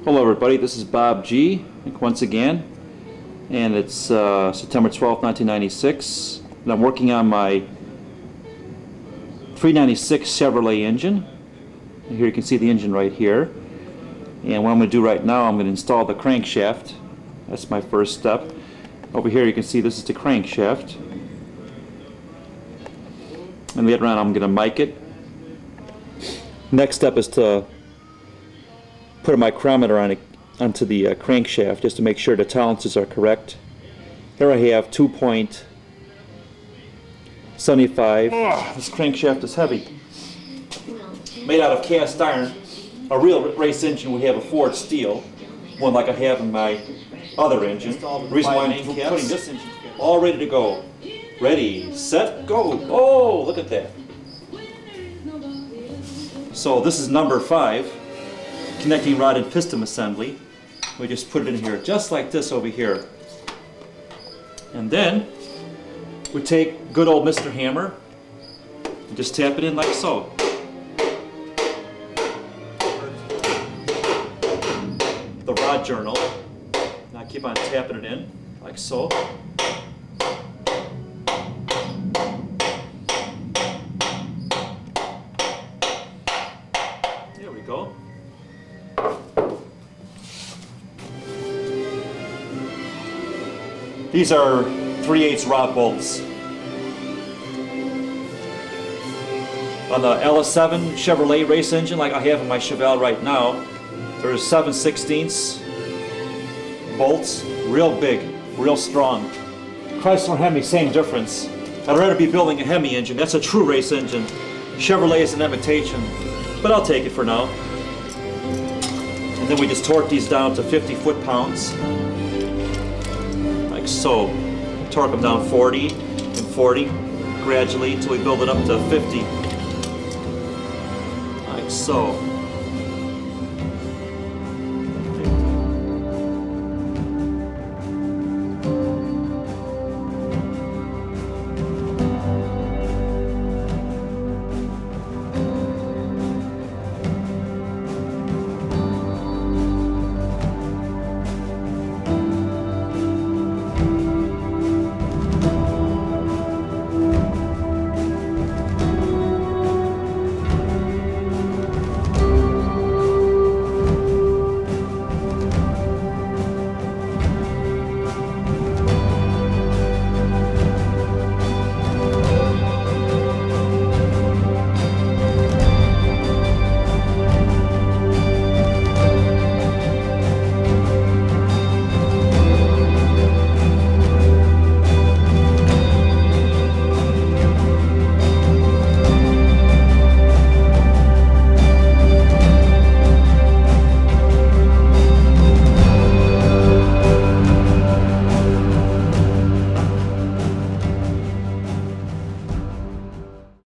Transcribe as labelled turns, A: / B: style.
A: Hello everybody, this is Bob G. once again, and it's September 12th, 1996, and I'm working on my 396 Chevrolet engine. And here you can see the engine right here, and what I'm going to do right now, I'm going to install the crankshaft. That's my first step. Over here you can see this is the crankshaft, and later on I'm going to mic it. Next step is to put a micrometer on it, onto the crankshaft, just to make sure the tolerances are correct. Here I have 2.75. Oh, this crankshaft is heavy. Made out of cast iron. A real race engine would have a forged steel, one like I have in my other engine. The reason why I'm putting this engine all ready to go. Ready, set, go. Oh, look at that. So this is number 5. Connecting rod and piston assembly. We just put it in here just like this over here, and then we take good old Mr. Hammer and just tap it in like so. The rod journal. Now keep on tapping it in like so. There we go. These are 3/8 rod bolts. On the LS7 Chevrolet race engine like I have in my Chevelle right now, there's 7/16 bolts, real big, real strong. Chrysler and Hemi, same difference. I'd rather be building a Hemi engine. That's a true race engine. Chevrolet is an imitation, but I'll take it for now. And then we just torque these down to 50 foot-pounds. Like so. Torque them down 40 and 40 gradually until we build it up to 50. Like so.